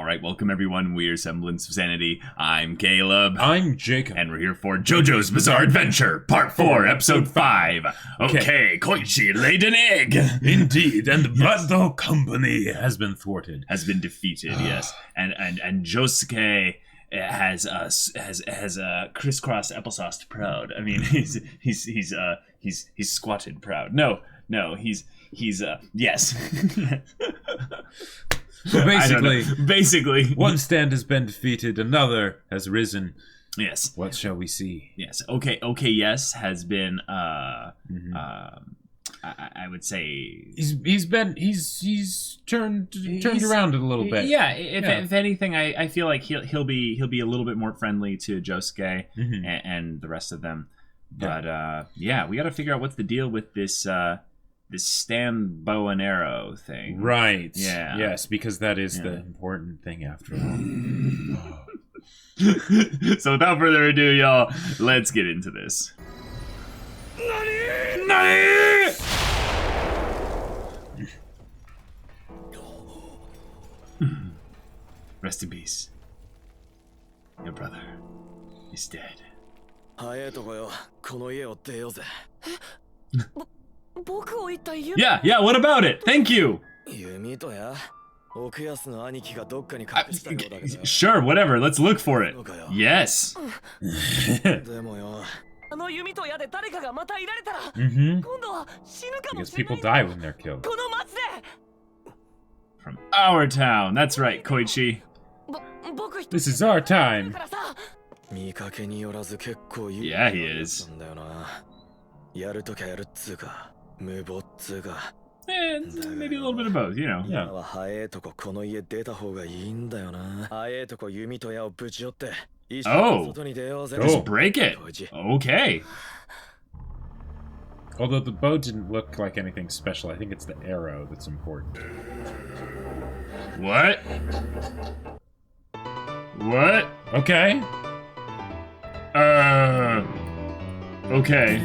Alright, welcome everyone. We're Semblance of Sanity. I'm Caleb. I'm Jacob. And we're here for JoJo's Bizarre Adventure, Part 4, Episode 5. Okay, Koichi laid an egg. Indeed, and but the company has been thwarted. Has been defeated, yes. And Josuke has crisscrossed applesauce proud. I mean, he's squatted proud. No, he's yes. So basically, one stand has been defeated, another has risen. Yes. What shall we see? Yes. Okay. Yes has been. I would say he's turned around a little bit. Yeah. If anything, I feel like he'll be a little bit more friendly to Josuke and the rest of them. But we got to figure out what's the deal with this stand bow and arrow thing. Right. Yeah. Yes, because that is the important thing after all. So without further ado, y'all, let's get into this. Nani! Rest in peace. Your brother is dead. Yeah, what about it? Thank you! Sure, whatever, let's look for it. Yes. Because people die when they're killed. From our town, that's right, Koichi. This is our time. Yeah, he is. Maybe a little bit of both, you know. Yeah. Oh, just break it. Okay. Although the bow didn't look like anything special, I think it's the arrow that's important. What? What? Okay. Okay.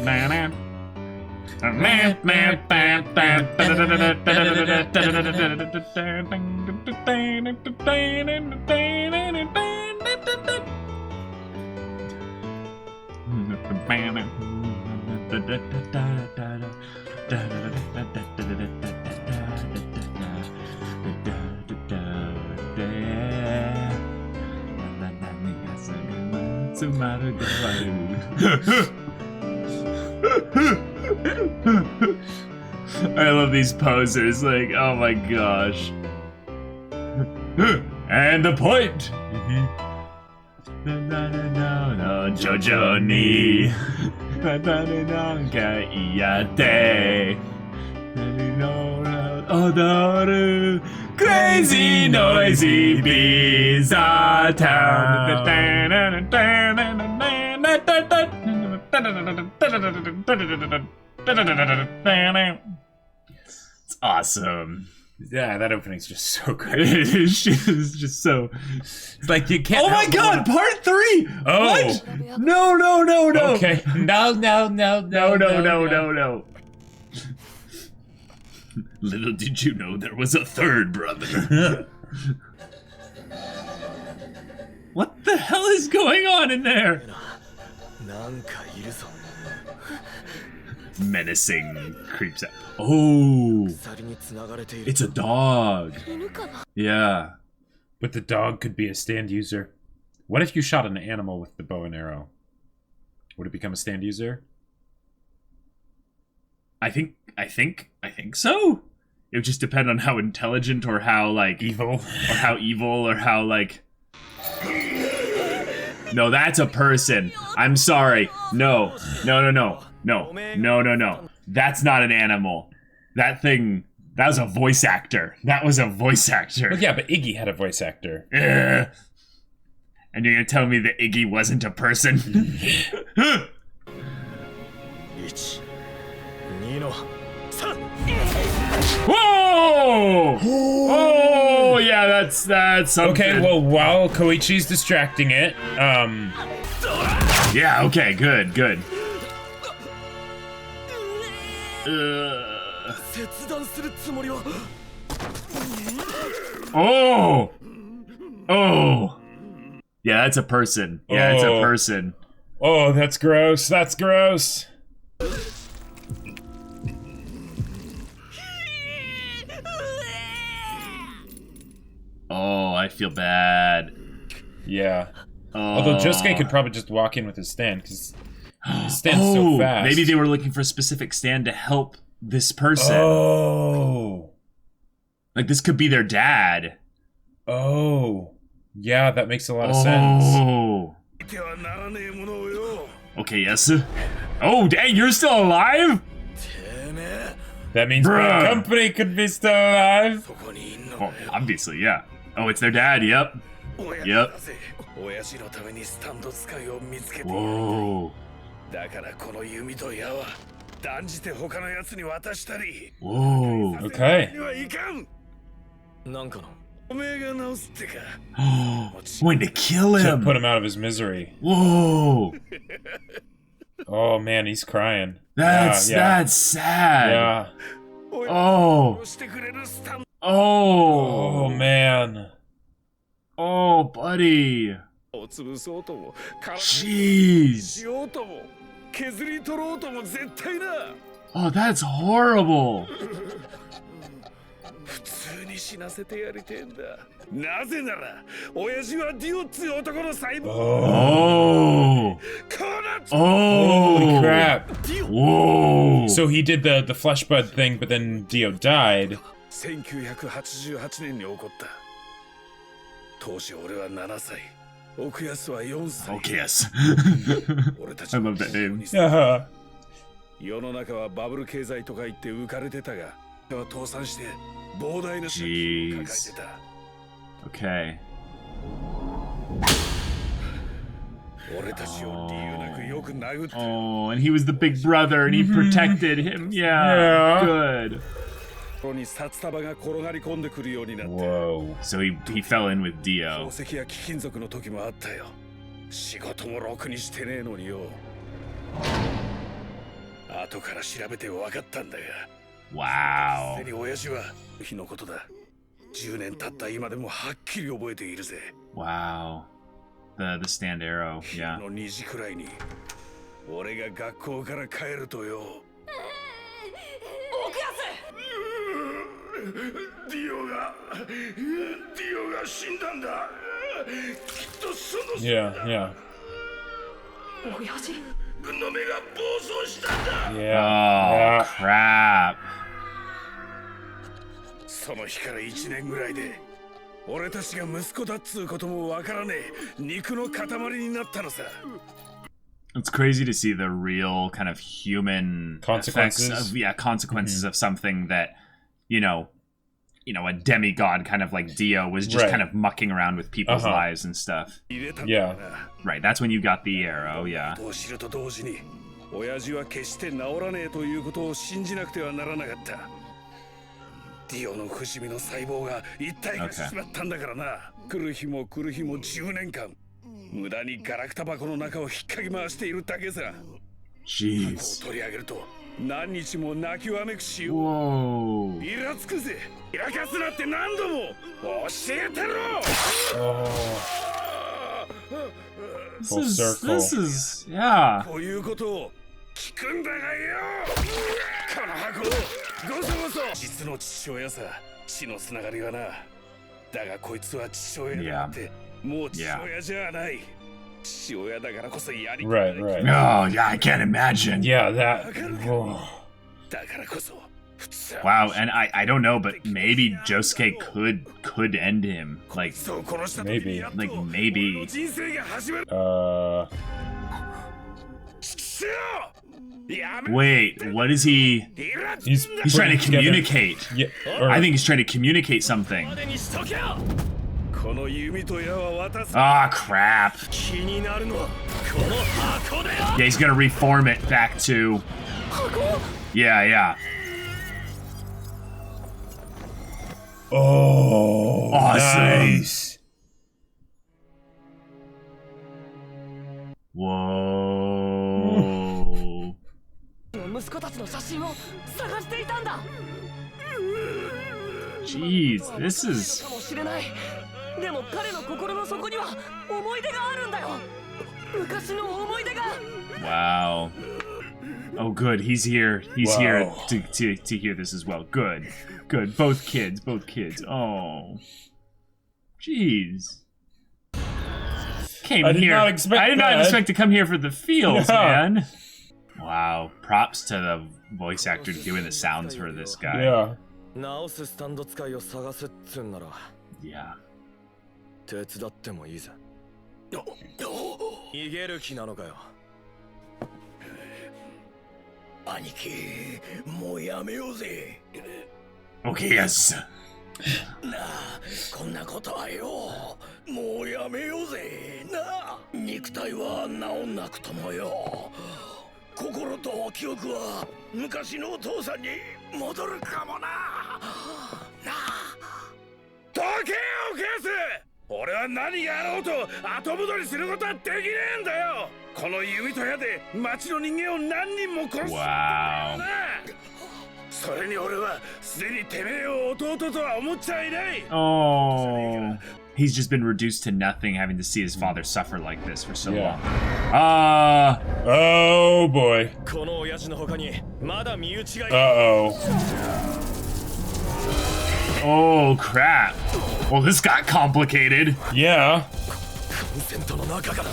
Man. I love these posers, like, oh my gosh. And the point! No, JoJo ni Kaiyate Odoru Crazy noisy bees are town. It's awesome. Yeah, that opening's just so great. It's just so. It's like you can't. Oh my god, part 3! Oh. What? No. Okay. No. Little did you know there was a third brother. What the hell is going on in there? Menacing creeps out. Oh, it's a dog. Yeah. But the dog could be a stand user. What if you shot an animal with the bow and arrow? Would it become a stand user? I think so. It would just depend on how intelligent or how like evil or how like. No, that's a person. I'm sorry. No. That's not an animal. That was a voice actor. Well, yeah, but Iggy had a voice actor. And you're gonna tell me that Iggy wasn't a person? Whoa! Oh, yeah, that's something. Okay, well, while Koichi's distracting it, yeah, okay, good. Oh! Oh! Yeah, that's a person. Yeah, it's a person. Oh, that's gross. That's gross. Oh, I feel bad. Yeah. Oh. Although Josuke could probably just walk in with his stand, because his stand's so fast. Maybe they were looking for a specific stand to help this person. Oh. Like, this could be their dad. Oh. Yeah, that makes a lot of sense. Okay, yes. Oh, dang, you're still alive? That means my company could be still alive. Oh, obviously, yeah. Oh, it's their dad, yep. Yep. Whoa. Whoa. Okay. Going to kill To him. put him out of his misery. Whoa. Oh man, he's crying. That's sad. Yeah. Oh. Oh. Oh man. Oh, buddy. Jeez. Oh, that's horrible. Oh. Oh. Holy crap. Whoa. So he did the flesh bud thing, but then Dio died. 1988年に起こった。当時俺は7歳、奥安は4歳。Okay, yes. 俺たち I love that name. Yeah. 世の中はバブル経済とか言って浮かれてたが、倒産して膨大な借金を抱えてた。Okay. 俺たちを理由なくよく殴った。Oh, and he was the big brother and he protected him. Yeah. Good. Whoa. So he fell in with Dio. Wow. Wow. The stand arrow, yeah. 俺が学校から帰るとよ。ディオが死んだんだ。きっとその Yeah, yeah. 親父の目が暴走したんだ。Yeah. Oh, crap. その日から1年ぐらいで俺たちが息子だっつうこともわからねえ肉の塊になったのさ。It's crazy to see the real kind of human consequences consequences of something that, you know, a demigod kind of like Dio was just kind of mucking around with people's lives and stuff. Yeah. Right, that's when you got the arrow, yeah. 親父は決して治らねえということを信じなくてはならなかった。ディオの不死身の細胞が一体化してしまったんだからな。来る日も10年間。無駄にガラクタ箱の中を引っかき回しているだけさ。Jeez. 取り上げると何日も泣きわめくしよう。 Whoa. イラつくぜ。イラかすなって何度も教えてろ。 Full circle. This is, yeah. こういうことを聞くんだがよ。この箱ごそごそ。実の父親さ。血のつながりはな。だがこいつは父親だって。もう父親じゃない。父親だからこそやり。Right, right. Oh, yeah, I can't imagine. Yeah, that. Whoa. だからこそ。Wow, and I don't know, but maybe Josuke could end him. Like maybe. Like maybe. Wait, what is he? He's trying to communicate. Yeah. I think he's trying to communicate something. Ah, crap. Yeah, he's gonna reform it back to. Yeah. Oh, awesome. Nice. Whoa. Jeez, this is... でも彼の心の底には思い出があるんだよ。昔の思い出が。 Wow. Oh, good. He's here. He's Wow. here to hear this as well. Good. Good. Both kids. Both kids. Oh. Jeez. I did not expect I did not that. expect to come here for the feels, Yeah. man. Wow. Props to the voice actor doing the sounds for this guy. Yeah. 直すスタンド使いを探すっつんなら Yeah. 手伝ってもいいぜ。逃げる気なのかよ。兄貴、もうやめようぜ。 Okay, yes. なあ、こんなことはよ、もうやめようぜ。なあ、肉体は治んなくともよ。心と記憶は昔のお父さんに戻るかもな。なあ。どけよケース。俺は何やろうと後戻りすることはできねえんだよ。この弓と矢で町の人間を何人も殺すんだよな。それに俺はすでにてめえを弟とは思っちゃいない。 Oh. He's just been reduced to nothing, having to see his father suffer like this for so Yeah. long. Oh boy. この親父の他にまだ身内がいる。 Uh-oh. Oh, crap. Well, this got complicated. Yeah. コンセントの中から。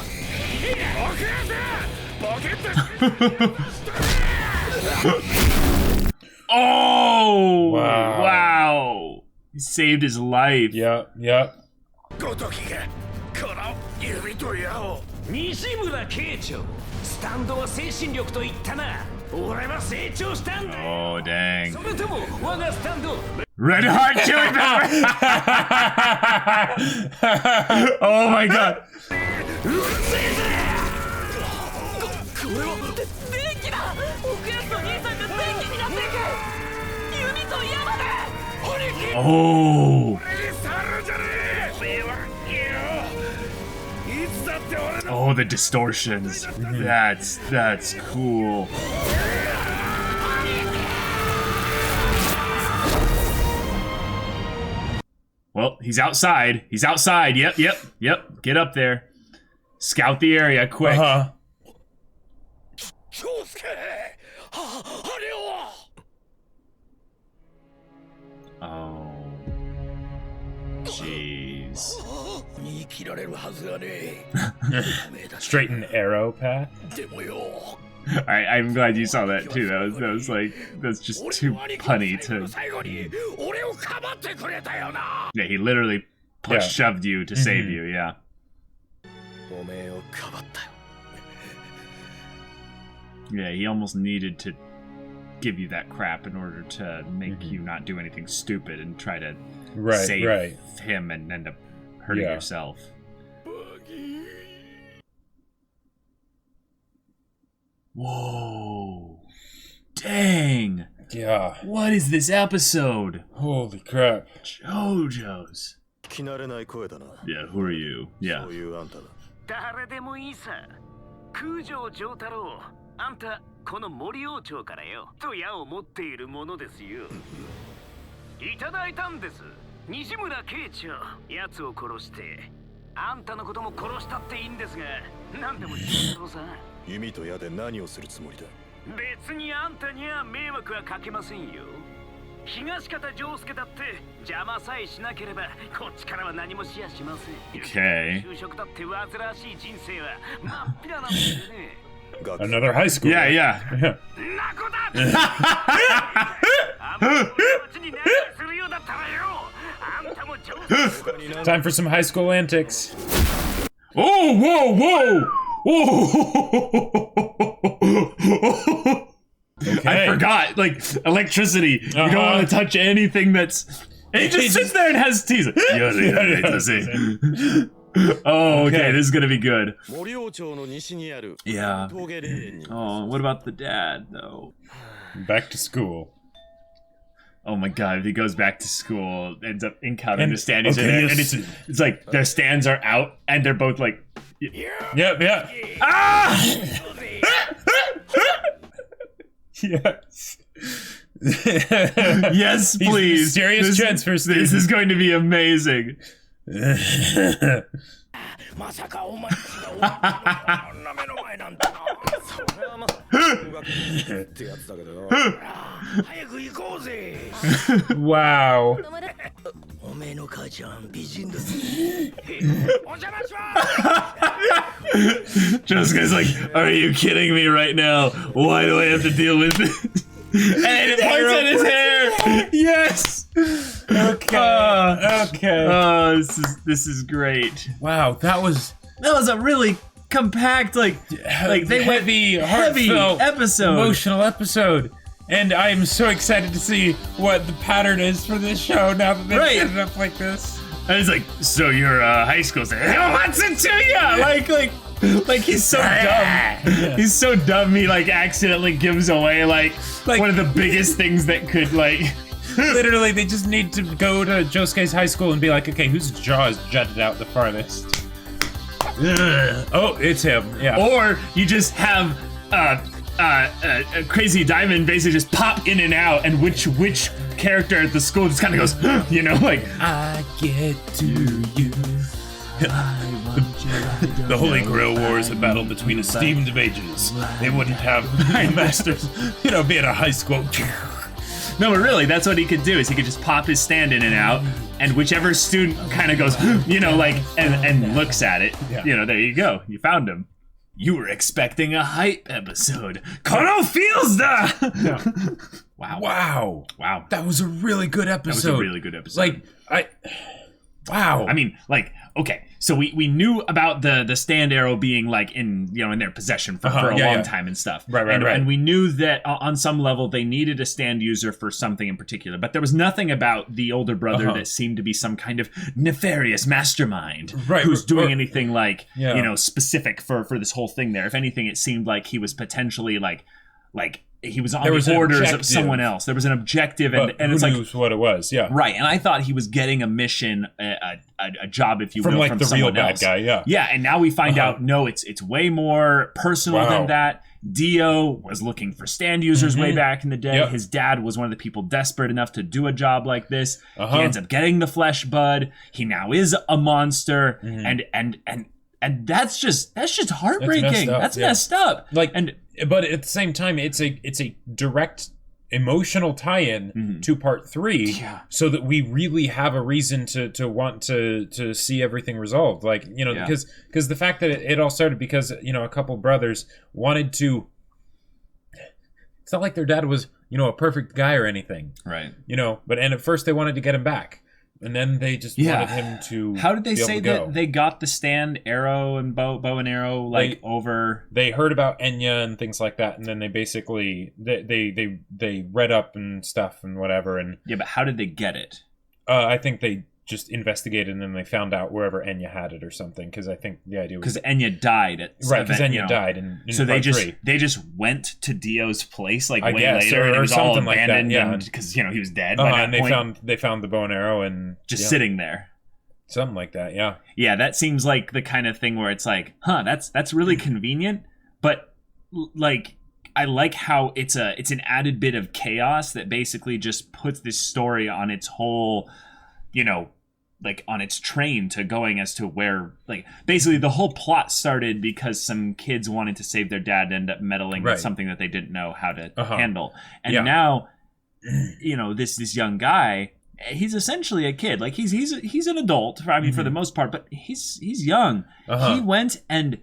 Oh! Wow. Wow. He saved his life. Yep. Yep. ごときがこの指と矢を。西村慶長、スタンドは精神力と言ったな。俺は成長したんだ。 Oh, dang. それとも我がスタンド。 Red Hot Chili Pepper! Oh my god. これは電気だ。奥安と兄さんが電気になっていく。弓と矢まで。 Oh. 猿じゃねえ。迷惑よ。いつだって俺の。 Oh, the distortions. That's cool. Well, he's outside. He's outside. Yep. Get up there. Scout the area quick. Uh-huh. 京介。あれは。 Oh. Jeez. 逃げ切られるはずがねえ。 Straight and arrow path. でもよ。 Alright, I'm glad you saw that too. That was like, that's just too punny to... 最後に俺をかばってくれたよな。 Yeah, he literally shoved you to save you, yeah. おめえをかばったよ。 Yeah, he almost needed to give you that crap in order to make you not do anything stupid and try to save him and end up hurting yourself. Whoa. Dang. Yeah. What is this episode? Holy crap. JoJo's. 聞き慣れない声だな。 Yeah, who are you? Yeah. そういうあんただ。誰でもいいさ。空城城太郎。あんたこの森王朝からよ。と矢を持っているものですよ。いただいたんです。西村慶長。奴を殺して。あんたのことも殺したっていいんですが、何でも城太郎さん。弓と矢で何をするつもりだ。別にあんたには迷惑はかけませんよ。東方丈介だって邪魔さえしなければこっちからは何もしやしません。 Okay. 就職だって煩わしい人生は真っ平なんですよね。 Another high school. Yeah, yeah. なこだ。あんたのうちに何するようだったらよ。あんたも上手。 Time for some high school antics. Oh, whoa, whoa! Whoa! Okay. I forgot, like, electricity. You don't want to touch anything that's... And he just sits there and has teas. Oh, okay, this is gonna be good. Yeah. Oh, what about the dad, though? Back to school. Oh my god, if he goes back to school, ends up encountering the standees in there, and it's like their stands are out, and they're both like... Yep. Ah! Yes. Yes, He's please. mysterious transfer student. This is going to be amazing. まさかお前が女目の前なんてな。それはまあってやつだけどよ。早く行こうぜ。Wow. おめえの母ちゃん美人です。お邪魔します。 Josuke's like, are you kidding me right now? Why do I have to deal with this? And it points at his hair. Yes. Okay. Okay. Oh, this is great. Wow, that was A really compact, like they heavy, went heavy heartfelt, episode, emotional episode. And I'm so excited to see what the pattern is for this show now that they've set it up like this. And he's like, so your high school thing? What's it to you? Like he's so dumb. He's so dumb. He like accidentally gives away like one of the biggest things that could like. Literally, they just need to go to Josuke's high school and be like, okay, whose jaw is jutted out the farthest? Oh, it's him. Yeah. Or you just have Crazy Diamond basically just pop in and out, and which character at the school just kind of goes, you know, like I get to you. The Holy Grail War is a battle between esteemed mages. They wouldn't have masters, be at a high school. No, but really, that's what he could do, is he could just pop his stand in and out, and whichever student kind of goes, and looks at it, there you go, you found him. You were expecting a hype episode. Kono feels that! Wow. Wow. That was a really good episode. That was a really good episode. Wow. I mean, okay, so we knew about the stand arrow being like in their possession for a long time and stuff. Right. And we knew that on some level they needed a stand user for something in particular, but there was nothing about the older brother that seemed to be some kind of nefarious mastermind who's doing anything like specific for this whole thing there. If anything, it seemed like he was potentially like he was on the orders of someone else. There was an objective, and it's who like knows what it was, yeah. Right, and I thought he was getting a mission, a job, if you will, from from the real bad guy, yeah. Yeah, and now we find out, no, it's way more personal than that. Dio was looking for stand users way back in the day. Yep. His dad was one of the people desperate enough to do a job like this. He ends up getting the flesh bud. He now is a monster, and that's just heartbreaking. That's messed up. But at the same time, it's a direct emotional tie-in to part 3, so that we really have a reason to want to see everything resolved. Because the fact that it all started because a couple brothers wanted to. It's not like their dad was a perfect guy or anything, right? But at first they wanted to get him back. And then they just wanted him to. How did they say that they got the stand arrow and bow and arrow over? They heard about Enya and things like that, and then they basically they read up and stuff and whatever. And but how did they get it? I think they just investigated and then they found out wherever Enya had it or something. Because I think the idea was because Enya died at because Enya died in so part they just went to Dio's place way guess, later and it was all something abandoned like that, because he was dead. By that and point. they found the bow and arrow and just sitting there. Something like that, yeah. Yeah, that seems like the kind of thing where it's like, that's really convenient, but I like how it's an added bit of chaos that basically just puts this story on its whole, on its train to going as to where, basically the whole plot started because some kids wanted to save their dad and end up meddling with something that they didn't know how to handle. And now, this young guy, he's essentially a kid. He's an adult, for the most part, but he's young. He went and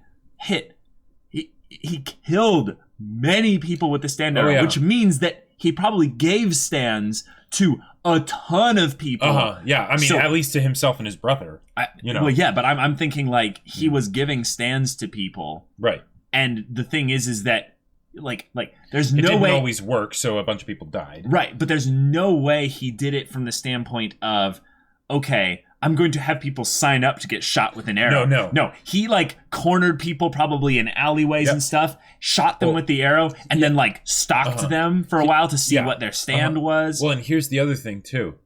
he killed many people with the stand arrow, which means that he probably gave stands to a ton of people. Yeah, I mean, at least to himself and his brother. Well, yeah, but I'm thinking he was giving stands to people, right? And the thing is that there's it no didn't way always work, so a bunch of people died, right? But there's no way he did it from the standpoint of, okay, I'm going to have people sign up to get shot with an arrow. No. He cornered people probably in alleyways and stuff, shot them with the arrow, and then stalked them for a while to see what their stand was. Well, and here's the other thing too.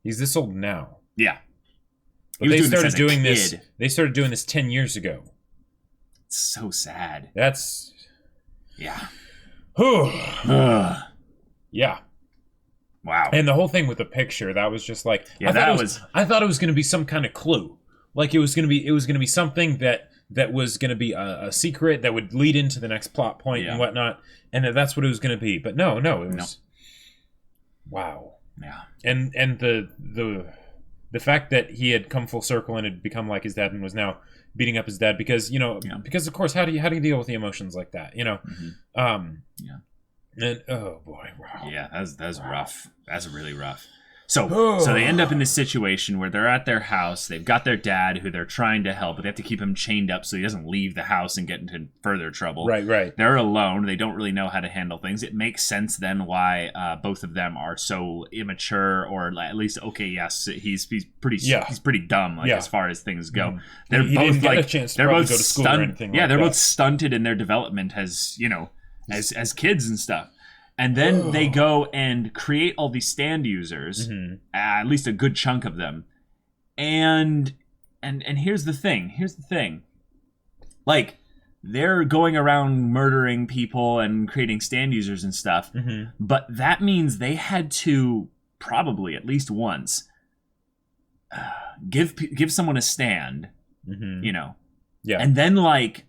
He's this old now. Yeah. But they started doing this. They started doing this 10 years ago. It's so sad. That's. Yeah. Yeah. Wow. And the whole thing with the picture, that was just like, Yeah, I thought it was going to be some kind of clue. Like it was going to be something that was going to be a secret that would lead into the next plot point and whatnot, and that's what it was going to be. But no, it was wow. Yeah. And the fact that he had come full circle and had become like his dad and was now beating up his dad because because of course how do you deal with the emotions like that, And oh boy, wow. Yeah, that's rough. That's really rough. So they end up in this situation where they're at their house. They've got their dad who they're trying to help, but they have to keep him chained up so he doesn't leave the house and get into further trouble. Right. They're alone. They don't really know how to handle things. It makes sense then why both of them are so immature, or at least he's pretty dumb as far as things go. They're both like they're both go to school or anything. Yeah, they're both stunted in their development as as kids and stuff. And then they go and create all these stand users, at least a good chunk of them. And here's the thing. Like, they're going around murdering people and creating stand users and stuff. But that means they had to probably at least once give someone a stand, and then like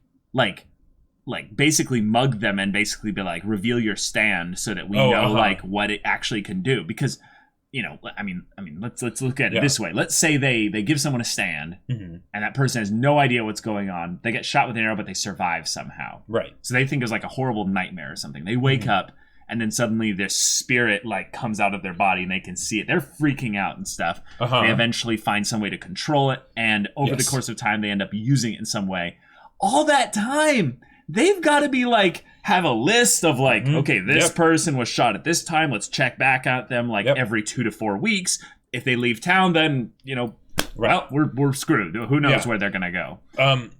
basically mug them and basically be like, reveal your stand so that we know like what it actually can do. Because I mean let's look at it this way. Let's say they give someone a stand and that person has no idea what's going on. They get shot with an arrow but they survive somehow, right? So they think it was like a horrible nightmare or something. They wake up and then suddenly their spirit like comes out of their body and they can see it. They're freaking out and stuff. They eventually find some way to control it, and over the course of time they end up using it in some way. All that time they've got to be like, have a list of like, okay, this person was shot at this time. Let's check back at them like every 2 to 4 weeks. If they leave town, then, well, we're screwed. Who knows where they're going to go?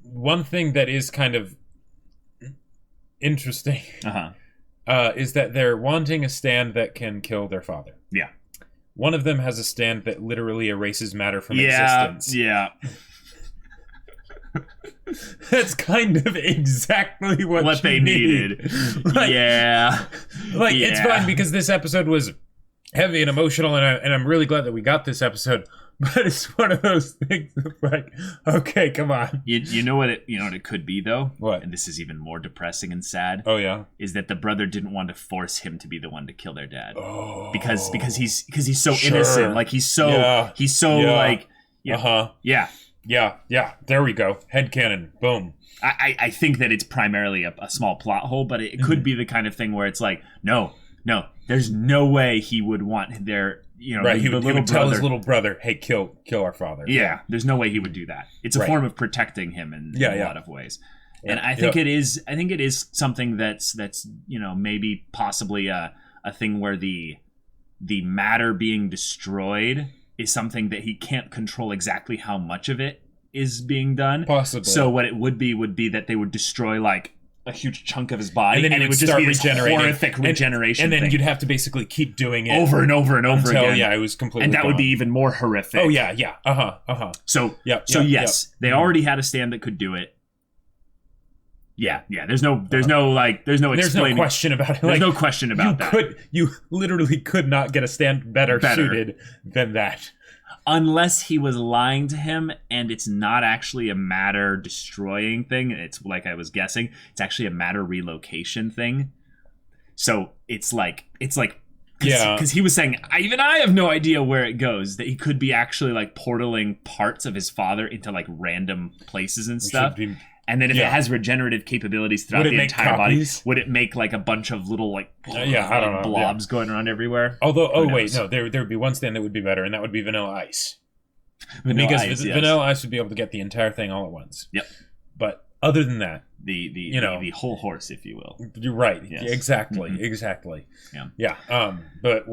One thing that is kind of interesting is that they're wanting a stand that can kill their father. Yeah. One of them has a stand that literally erases matter from existence. Yeah. That's kind of exactly what they needed. It's fine because this episode was heavy and emotional, and I'm really glad that we got this episode. But it's one of those things of like, okay, come on. You know what it could be though? What? And this is even more depressing and sad. Oh yeah. Is that the brother didn't want to force him to be the one to kill their dad. Oh. Because he's so innocent. Like he's so like Yeah, there we go. Headcanon. Boom. I think that it's primarily a small plot hole, but it could be the kind of thing where it's like, no, there's no way he would want their, right, he would tell his little brother, hey, kill our father. Yeah, there's no way he would do that. It's a form of protecting him in a lot of ways. Yeah, and I think it is something that's maybe possibly a thing where the matter being destroyed is something that he can't control exactly how much of it is being done. Possibly. So what it would be that they would destroy like a huge chunk of his body, and then it would just be this horrific regeneration and then thing. you'd have to basically keep doing it over and over and over until, again. It was completely and that gone. would be even more horrific. Oh yeah. So yes, they already had a stand that could do it. Yeah. There's no question about it. There's no question about that. You literally could not get a stand better suited than that. Unless he was lying to him and it's not actually a matter destroying thing. It's like I was guessing. It's actually a matter relocation thing. So it's like because he was saying, I have no idea where it goes, that he could be actually like portaling parts of his father into like random places and stuff. And then if it has regenerative capabilities throughout the entire body, would it make like a bunch of little I don't know, blobs going around everywhere? Although, there would be one stand that would be better, and that would be Vanilla Ice. Vanilla Ice would be able to get the entire thing all at once. Yep. But other than that, the whole horse, if you will. You're right. Yes. Exactly. Yeah. But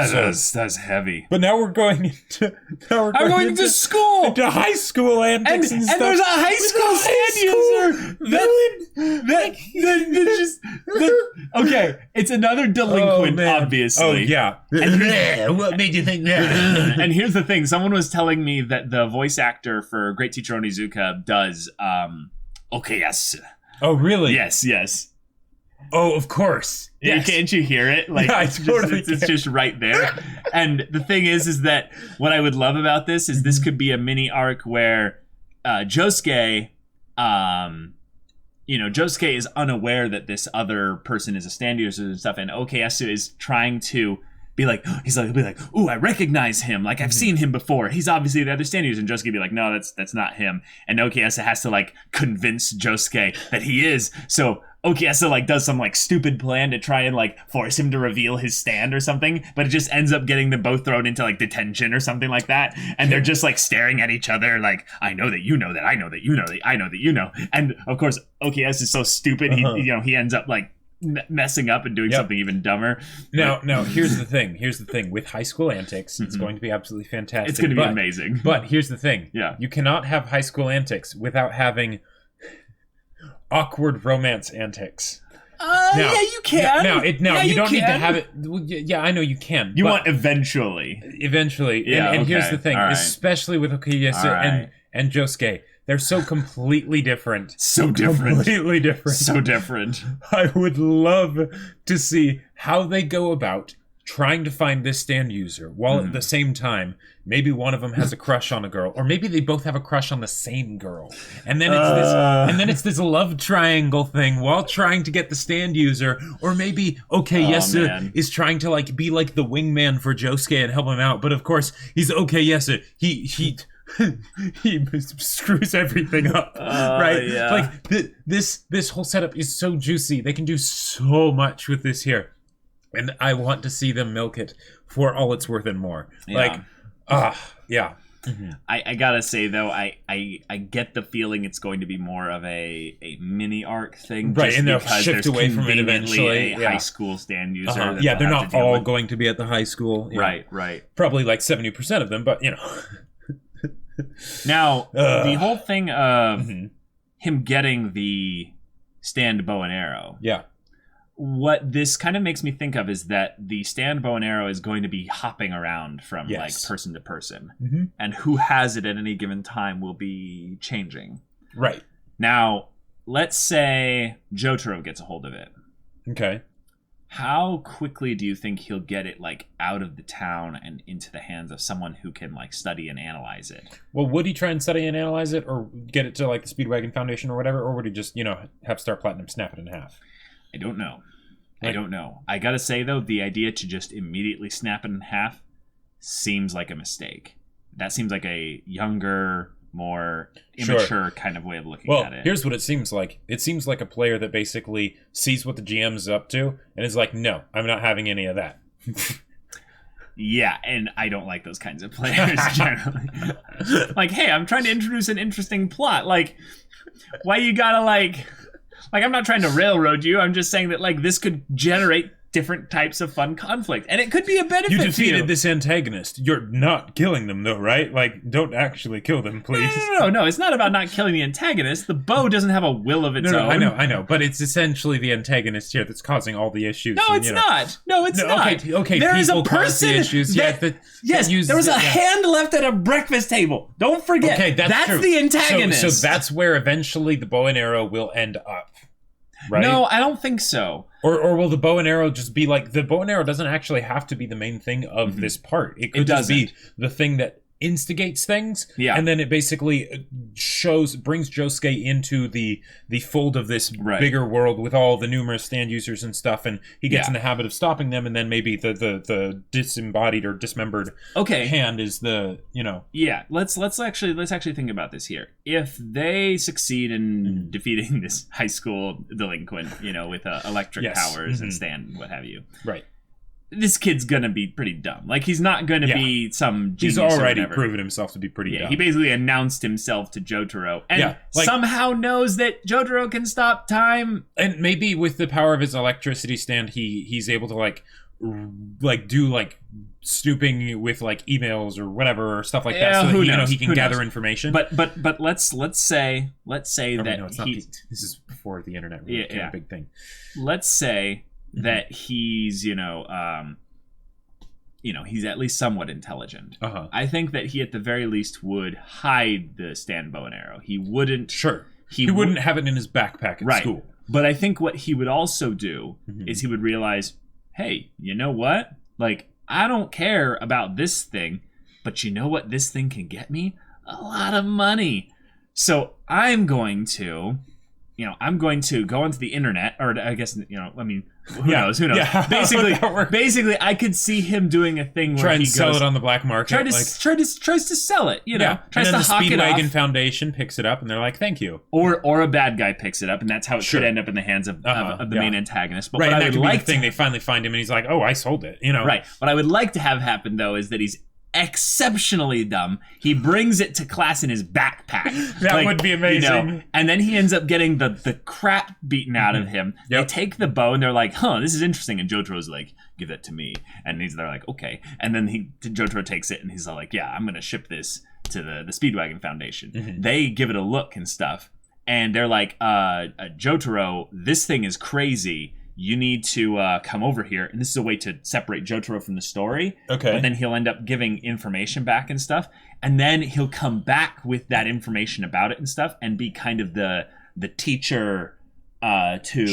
that's heavy. But now we're going into school, into high school antics and stuff. And there's a high school okay. It's another delinquent, obviously. Oh yeah. And what made you think that? And here's the thing: someone was telling me that the voice actor for Great Teacher Onizuka does. Okay, yes. Oh really? Yes. Oh, of course. Yes. Can't you hear it? Like, yeah, it's just right there. And the thing is that what I would love about this is this could be a mini arc where Josuke, Josuke is unaware that this other person is a stand user and stuff, and Okuyasu is trying to be like, ooh, I recognize him. Like, I've seen him before. He's obviously the other stand user. And Josuke be like, no, that's not him. And Okuyasu has to, like, convince Josuke that he is. So Okuyasu, like, does some, like, stupid plan to try and, like, force him to reveal his stand or something. But it just ends up getting them both thrown into, like, detention or something like that. And they're just, like, staring at each other like, I know that you know that. I know that you know that. I know that you know. And, of course, Okuyasu is so stupid. He ends up, like, messing up and doing something even dumber. Now, here's the thing. With High School Antics, it's going to be absolutely fantastic. It's going to be amazing. But here's the thing. Yeah. You cannot have High School Antics without having awkward romance antics. Yeah, you can. You don't need to have it. Yeah, I know you can. You want eventually. Yeah, and here's the thing, especially with Okuyasu and Josuke. They're so completely different. Completely different. So different. I would love to see how they go about trying to find this stand user, while at the same time, maybe one of them has a crush on a girl, or maybe they both have a crush on the same girl. And then it's this love triangle thing while trying to get the stand user, or maybe Okuyasu is trying to like be like the wingman for Josuke and help him out, but of course he's Okuyasu. He screws everything up, right? Yeah. Like this whole setup is so juicy. They can do so much with this here, and I want to see them milk it for all it's worth and more. Yeah. I gotta say though, I get the feeling it's going to be more of a mini arc thing, right? And they'll because shift away from it eventually. A high school stand user. Yeah, they're not all going to be at the high school. Right. Probably like 70% of them, but you know. Now, the whole thing of him getting the stand bow and arrow. Yeah. What this kind of makes me think of is that the stand bow and arrow is going to be hopping around from like person to person. And who has it at any given time will be changing. Right. Now, let's say Jotaro gets a hold of it. Okay. How quickly do you think he'll get it like out of the town and into the hands of someone who can like study and analyze it? Well, would he try and study and analyze it, or get it to like the Speedwagon Foundation or whatever, or would he just, have Star Platinum snap it in half? I don't know. I don't know. I gotta say though, the idea to just immediately snap it in half seems like a mistake. That seems like a younger, more immature kind of way of looking at it. Well, here's what it seems like. It seems like a player that basically sees what the GM's up to and is like, no, I'm not having any of that. Yeah, and I don't like those kinds of players generally. Like, hey, I'm trying to introduce an interesting plot. Like, why you gotta like I'm not trying to railroad you. I'm just saying that like this could generate different types of fun conflict, and it could be a benefit. You defeated this antagonist. You're not killing them, though, right? Like, don't actually kill them, please. No. It's not about not killing the antagonist. The bow doesn't have a will of its own. I know, but it's essentially the antagonist here that's causing all the issues. No, it's not. No, it's not. Okay. There is a person. The issues. There was a hand left at a breakfast table. Don't forget. Okay, that's true. The antagonist. So that's where eventually the bow and arrow will end up. Right? No, I don't think so. Or will the bow and arrow just be like, the bow and arrow doesn't actually have to be the main thing of this part. It could just be the thing that instigates things. Yeah. And then it basically brings Josuke into the fold of this bigger world with all the numerous stand users and stuff, and he gets in the habit of stopping them, and then maybe the disembodied or dismembered hand is the, Yeah, let's actually think about this here. If they succeed in defeating this high school delinquent, with electric powers and stand, what have you. Right. This kid's gonna be pretty dumb. Like, he's not gonna be some genius. He's already proven himself to be pretty dumb. He basically announced himself to Jotaro, and somehow knows that Jotaro can stop time. And maybe with the power of his electricity stand, he's able to do snooping with emails or whatever or stuff like that, so that he can gather information. But let's say that this is before the internet really became a big thing. Let's say that he's he's at least somewhat intelligent. I think that he at the very least would hide the stand bow and arrow. He wouldn't. Sure. He wouldn't have it in his backpack at school. But I think what he would also do is he would realize, hey, you know what? Like, I don't care about this thing, but you know what this thing can get me? A lot of money. So I'm going to go onto the internet, or I guess, who knows? Yeah. Basically, I could see him doing a thing where he sell it on the black market. Tries to sell it, tries and then to hawk it off. the Speedwagon Foundation picks it up, and they're like, "Thank you." Or a bad guy picks it up, and that's how it could end up in the hands of the main antagonist. But right, what and I that would could like be the thing. They finally find him, and he's like, "Oh, I sold it." Right. What I would like to have happen though is that he's exceptionally dumb. He brings it to class in his backpack. That would be amazing. And then he ends up getting the crap beaten out of him. They take the bow and they're like, this is interesting. And Jotaro's like, give that to me. And they're like, okay. And then Jotaro takes it and he's all like, yeah, I'm going to ship this to the Speedwagon Foundation. They give it a look and stuff. And they're like, Jotaro, this thing is crazy. You need to come over here. And this is a way to separate Jotaro from the story. Okay. But then he'll end up giving information back and stuff. And then he'll come back with that information about it and stuff and be kind of the teacher to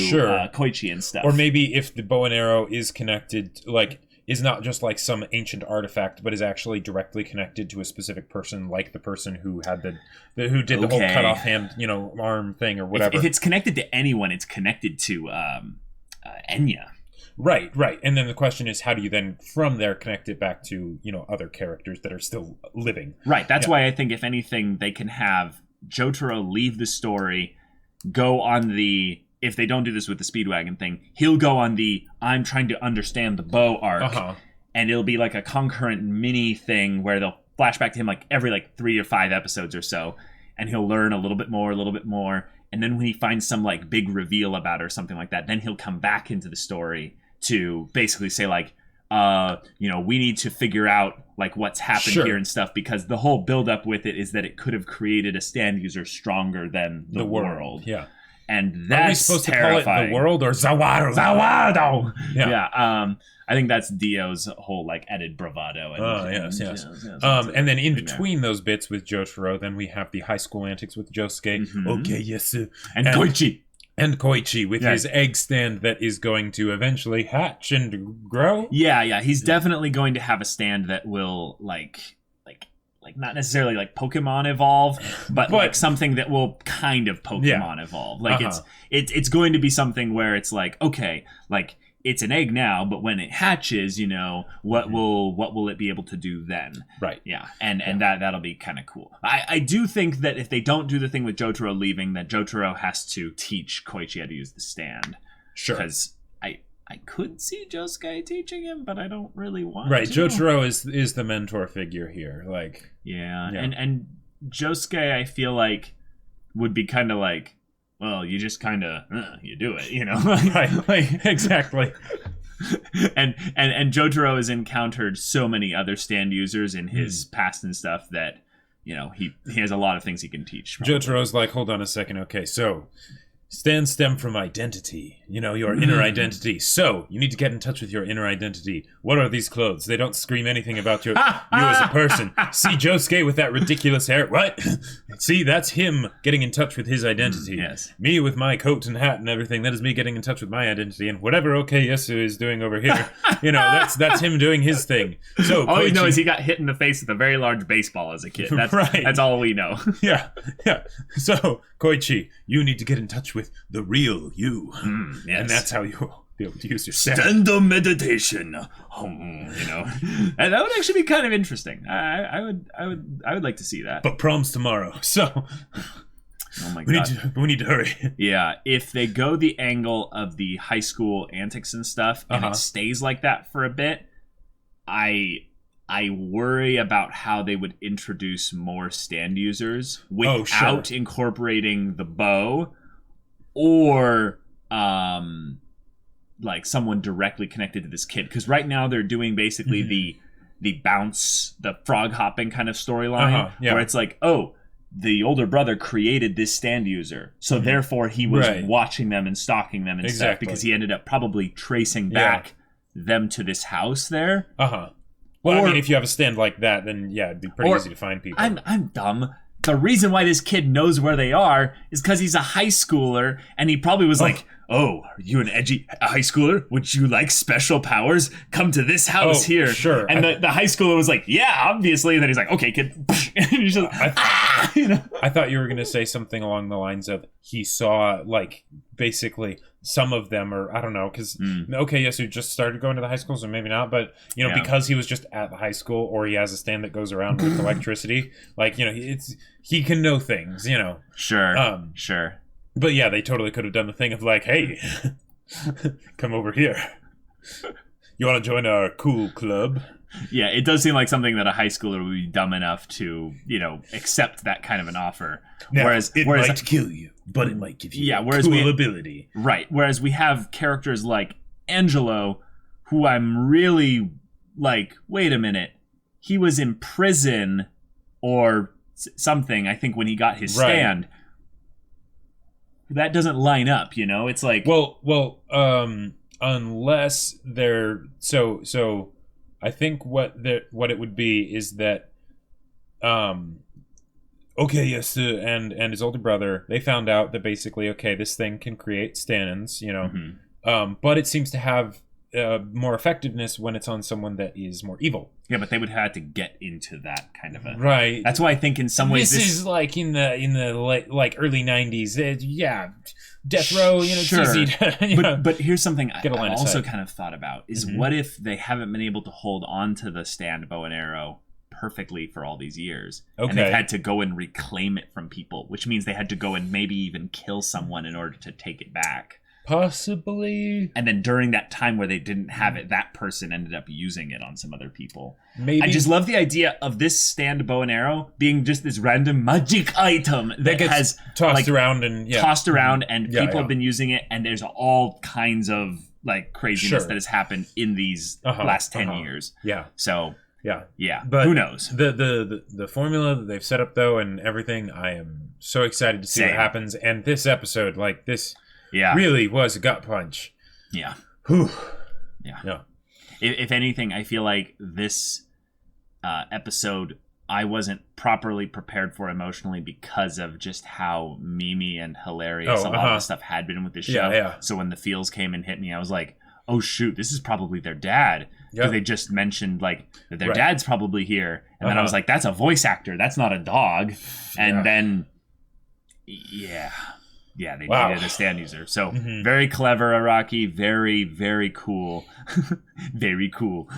Koichi and stuff. Or maybe if the bow and arrow is connected, is not just like some ancient artifact, but is actually directly connected to a specific person, like the person who had who did the whole cut off hand, arm thing or whatever. If it's connected to anyone, it's connected to Enya. Right. And then the question is, how do you then from there connect it back to, other characters that are still living? Right. That's why I think if anything, they can have Jotaro leave the story, go on if they don't do this with the Speedwagon thing, he'll go on I'm trying to understand the bow arc. And it'll be like a concurrent mini thing where they'll flash back to him every 3 or 5 episodes or so. And he'll learn a little bit more. And then when he finds some big reveal about it or something like that, then he'll come back into the story to basically say we need to figure out what's happened here and stuff, because the whole build up with it is that it could have created a stand user stronger than the world. Yeah. And that's Are we supposed terrifying. to call it the world or Zawado? Zawado! Yeah. I think that's Dio's whole added bravado. Yes. And then in between those bits with Jotaro, then we have the high school antics with Josuke. Okay, yes. And Koichi. And Koichi with his egg stand that is going to eventually hatch and grow. Yeah. He's definitely going to have a stand that will not necessarily Pokemon evolve, but something that will kind of Pokemon evolve. It's going to be something where it's it's an egg now, but when it hatches, what will it be able to do then? Right. Yeah. And that'll be kind of cool. I do think that if they don't do the thing with Jotaro leaving, that Jotaro has to teach Koichi how to use the stand. Sure. Because I could see Josuke teaching him, but I don't really want to. Jotaro is the mentor figure here. Yeah. And Josuke, I feel would be kind of well, you just kind of you do it, right? Exactly. and Jotaro has encountered so many other stand users in his past and stuff that he has a lot of things he can teach. Probably. Jotaro's hold on a second. Okay, so stands stem from identity, your inner identity. So you need to get in touch with your inner identity. What are these clothes? They don't scream anything about you as a person. See Josuke with that ridiculous hair. What? See, that's him getting in touch with his identity. Yes. Me with my coat and hat and everything. That is me getting in touch with my identity. And whatever Yesu is doing over here, that's him doing his thing. So all we know is he got hit in the face with a very large baseball as a kid. That's, right. That's all we know. Yeah. So Koichi, you need to get in touch with the real you. Yes. And that's how you'll be able to use your stand up meditation. And that would actually be kind of interesting. I would like to see that. But prom's tomorrow, so oh my god, we need to hurry. Yeah, if they go the angle of the high school antics and stuff, and it stays like that for a bit, I worry about how they would introduce more stand users without incorporating the bow, or someone directly connected to this kid. Because right now they're doing basically the bounce, the frog hopping kind of storyline, where it's the older brother created this stand user, so therefore he was watching them and stalking them and stuff, because he ended up probably tracing back them to this house there. Well, I mean, if you have a stand like that, then it'd be pretty easy to find people. I'm dumb. the reason why this kid knows where they are is because he's a high schooler, and he probably was like, oh, are you an edgy high schooler? Would you like special powers? Come to this house here. Sure. And the high schooler was like, yeah, obviously. And then he's like, okay, kid. And he's just, I thought you were going to say something along the lines of he saw, like, basically some of them, or I don't know, because, okay, yes, he just started going to the high school, so maybe not, but, you know, because he was just at the high school, or he has a stand that goes around with electricity, like, you know, he can know things, you know. Sure, sure. But yeah, they totally could have done the thing of like, hey, come over here. You want to join our cool club? Yeah, it does seem like something that a high schooler would be dumb enough to, you know, accept that kind of an offer. Now, whereas might kill you, but it might give you cool ability. Right. Whereas we have characters like Angelo, who I'm really like, wait a minute, he was in prison or something, I think, when he got his stand. That doesn't line up, you know? It's like... Well, unless they're... So I think what it would be is that... Okay, yes, and his older brother, they found out that basically, okay, this thing can create stand-ins, you know? But it seems to have more effectiveness when it's on someone that is more evil. Yeah, but they would have to get into that kind of a... Right. That's why I think in some ways this is like in the late, early 90s. Yeah, death row, you know, sure. it's easy to... But here's something I also kind of thought about, is what if they haven't been able to hold on to the stand bow and arrow perfectly for all these years? Okay. And they've had to go and reclaim it from people, which means they had to go and maybe even kill someone in order to take it back. Possibly. And then during that time where they didn't have it, that person ended up using it on some other people. Maybe. I just love the idea of this stand bow and arrow being just this random magic item that has tossed around and people have been using it, and there's all kinds of like craziness that has happened in these last 10 years. Yeah. So yeah, but who knows? The formula that they've set up though and everything, I am so excited to see what happens. And this episode, like this. Yeah, really was a gut punch. Yeah. Whew. Yeah. No. If anything, I feel like this episode I wasn't properly prepared for emotionally because of just how memey and hilarious a lot of the stuff had been with the show. Yeah. So when the feels came and hit me, I was like, oh shoot, this is probably their dad. Because they just mentioned like that their dad's probably here. And then I was like, that's a voice actor. That's not a dog. And then, yeah, they needed a stand user. So very clever, Araki. Very, very cool. Very cool.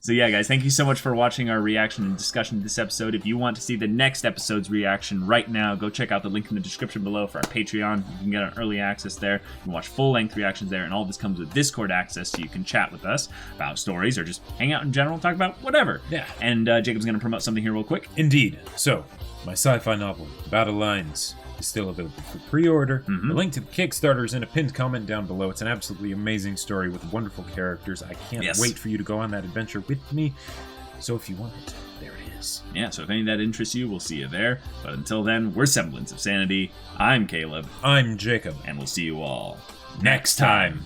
So yeah, guys, thank you so much for watching our reaction and discussion to this episode. If you want to see the next episode's reaction right now, go check out the link in the description below for our Patreon. You can get an early access there. You can watch full-length reactions there, and all this comes with Discord access, so you can chat with us about stories or just hang out in general and talk about whatever. Yeah. And Jacob's going to promote something here real quick. Indeed. So, my sci-fi novel, Battle Lines, is still available for pre-order. The link to the Kickstarter is in a pinned comment down below. It's an absolutely amazing story with wonderful characters. I can't wait for you to go on that adventure with me. So if you want it, there it is. Yeah, so if any of that interests you, we'll see you there. But until then, we're Semblance of Sanity. I'm Caleb. I'm Jacob. And we'll see you all next time.